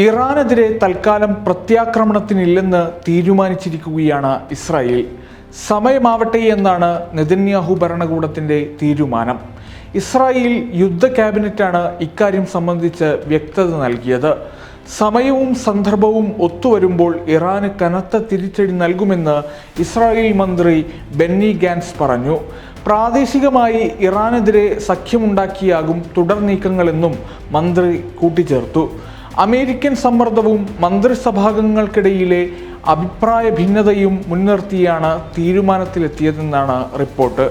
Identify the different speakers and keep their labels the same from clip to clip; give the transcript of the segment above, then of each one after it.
Speaker 1: ഇറാനെതിരെ തൽക്കാലം പ്രത്യാക്രമണത്തിനില്ലെന്ന് തീരുമാനിച്ചിരിക്കുകയാണ് ഇസ്രായേൽ. സമയമാവട്ടെ എന്നാണ് നെതന്യാഹു ഭരണകൂടത്തിന്റെ തീരുമാനം. ഇസ്രായേൽ യുദ്ധ ക്യാബിനറ്റാണ് ഇക്കാര്യം സംബന്ധിച്ച് വ്യക്തത നൽകിയത്. സമയവും സന്ദർഭവും ഒത്തുവരുമ്പോൾ ഇറാന് കനത്ത തിരിച്ചടി നൽകുമെന്ന് ഇസ്രായേൽ മന്ത്രി ബെന്നി ഗാൻസ് പറഞ്ഞു. പ്രാദേശികമായി ഇറാനെതിരെ സഖ്യമുണ്ടാക്കിയാകും തുടർ നീക്കങ്ങളെന്നും മന്ത്രി കൂട്ടിച്ചേർത്തു. അമേരിക്കൻ സമ്മർദ്ദവും മന്ത്രിസഭാംഗങ്ങൾക്കിടയിലെ അഭിപ്രായ ഭിന്നതയും മുൻനിർത്തിയാണ് തീരുമാനത്തിലെത്തിയതെന്നാണ് റിപ്പോർട്ട്.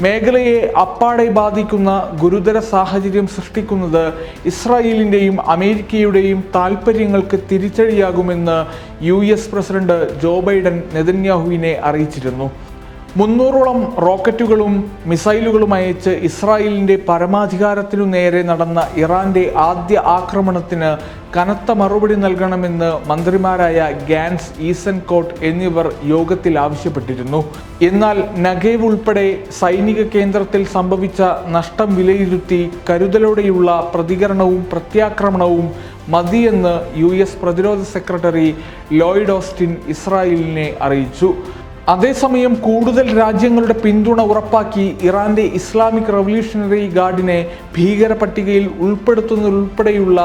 Speaker 1: മേഖലയെ അപ്പാടെ ബാധിക്കുന്ന ഗുരുതര സാഹചര്യം സൃഷ്ടിക്കുന്നത് ഇസ്രായേലിൻ്റെയും അമേരിക്കയുടെയും താൽപ്പര്യങ്ങൾക്ക് തിരിച്ചടിയാകുമെന്ന് US പ്രസിഡന്റ് ജോ ബൈഡൻ നെതന്യാഹുവിനെ അറിയിച്ചിരുന്നു. 300ഓളം റോക്കറ്റുകളും മിസൈലുകളും അയച്ച് ഇസ്രായേലിൻ്റെ പരമാധികാരത്തിനു നേരെ നടന്ന ഇറാന്റെ ആദ്യ ആക്രമണത്തിന് കനത്ത മറുപടി നൽകണമെന്ന് മന്ത്രിമാരായ ഗാൻസ്, ഈസൻകോട്ട് എന്നിവർ യോഗത്തിൽ ആവശ്യപ്പെട്ടിരുന്നു. എന്നാൽ നഗേവ് ഉൾപ്പെടെ സൈനിക കേന്ദ്രത്തിൽ സംഭവിച്ച നഷ്ടം വിലയിരുത്തി കരുതലോടെയുള്ള പ്രതികരണവും പ്രത്യാക്രമണവും മതിയെന്ന് US പ്രതിരോധ സെക്രട്ടറി ലോയിഡ് ഓസ്റ്റിൻ ഇസ്രായേലിനെ അറിയിച്ചു. അതേസമയം കൂടുതൽ രാജ്യങ്ങളുടെ പിന്തുണ ഉറപ്പാക്കി ഇറാന്റെ ഇസ്ലാമിക് റവല്യൂഷണറി ഗാർഡിനെ ഭീകര പട്ടികയിൽ ഉൾപ്പെടുത്തുന്നതുൾപ്പെടെയുള്ള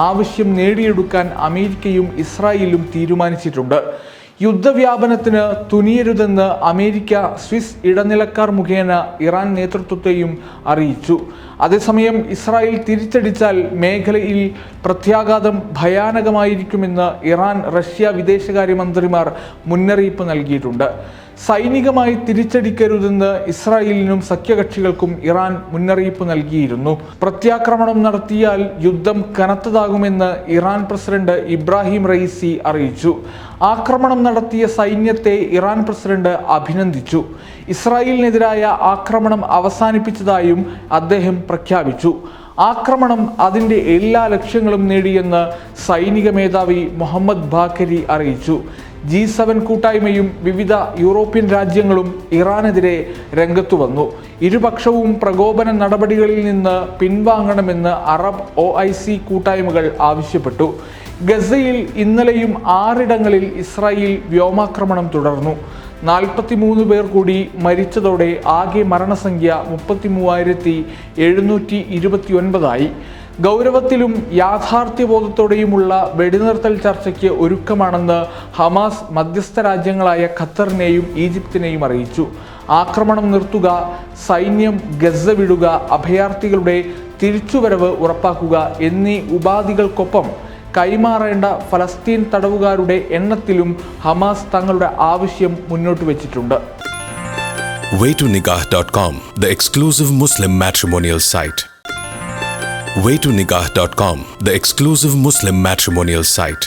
Speaker 1: ആവശ്യം നേടിയെടുക്കാൻ അമേരിക്കയും ഇസ്രായേലും തീരുമാനിച്ചിട്ടുണ്ട്. യുദ്ധവ്യാപനത്തിന് തുനിയരുതെന്ന് അമേരിക്ക സ്വിസ് ഇടനിലക്കാർ മുഖേന ഇറാൻ നേതൃത്വത്തെയും അറിയിച്ചു. അതേസമയം ഇസ്രായേൽ തിരിച്ചടിച്ചാൽ മേഖലയിൽ പ്രത്യാഘാതം ഭയാനകമായിരിക്കുമെന്ന് ഇറാൻ, റഷ്യ വിദേശകാര്യമന്ത്രിമാർ മുന്നറിയിപ്പ് നൽകിയിട്ടുണ്ട്. സൈനികമായി തിരിച്ചടിക്കരുതെന്ന് ഇസ്രായേലിനും സഖ്യകക്ഷികൾക്കും ഇറാൻ മുന്നറിയിപ്പ് നൽകിയിരുന്നു. പ്രത്യാക്രമണം നടത്തിയാൽ യുദ്ധം കനത്തതാകുമെന്ന് ഇറാൻ പ്രസിഡന്റ് ഇബ്രാഹിം റയീസി അറിയിച്ചു. ആക്രമണം നടത്തിയ സൈന്യത്തെ ഇറാൻ പ്രസിഡന്റ് അഭിനന്ദിച്ചു. ഇസ്രായേലിനെതിരായ ആക്രമണം അവസാനിപ്പിച്ചതായും അദ്ദേഹം പ്രഖ്യാപിച്ചു. ആക്രമണം അതിൻ്റെ എല്ലാ ലക്ഷ്യങ്ങളും നേടിയെന്ന് സൈനിക മേധാവി മുഹമ്മദ് ബാഖരി അറിയിച്ചു. G7 കൂട്ടായ്മയും വിവിധ യൂറോപ്യൻ രാജ്യങ്ങളും ഇറാനെതിരെ രംഗത്തു വന്നു. ഇരുപക്ഷവും പ്രകോപന നടപടികളിൽ നിന്ന് പിൻവാങ്ങണമെന്ന് അറബ് OIC കൂട്ടായ്മകൾ ആവശ്യപ്പെട്ടു. ഗസയിൽ ഇന്നലെയും 6 ഇടങ്ങളിൽ ഇസ്രായേൽ വ്യോമാക്രമണം തുടർന്നു. 43 പേർ കൂടി മരിച്ചതോടെ ആകെ മരണസംഖ്യ 33,729 ഗൗരവത്തിലും യാഥാർത്ഥ്യബോധത്തോടെയുമുള്ള വെടിനിർത്തൽ ചർച്ചയ്ക്ക് ഒരുക്കമാണെന്ന് ഹമാസ് മധ്യസ്ഥ രാജ്യങ്ങളായ ഖത്തറിനെയും ഈജിപ്തിനെയും അറിയിച്ചു. ആക്രമണം നിർത്തുക, സൈന്യം ഗസ വിടുക, അഭയാർത്ഥികളുടെ തിരിച്ചുവരവ് ഉറപ്പാക്കുക എന്നീ ഉപാധികൾക്കൊപ്പം കൈമാറേണ്ട ഫലസ്തീൻ തടവുകാരുടെ എണ്ണത്തിലും ഹമാസ് തങ്ങളുടെ ആവശ്യം മുന്നോട്ട് വെച്ചിട്ടുണ്ട്.
Speaker 2: waytonikah.com, the exclusive Muslim matrimonial site. waytonikah.com, the exclusive Muslim matrimonial site.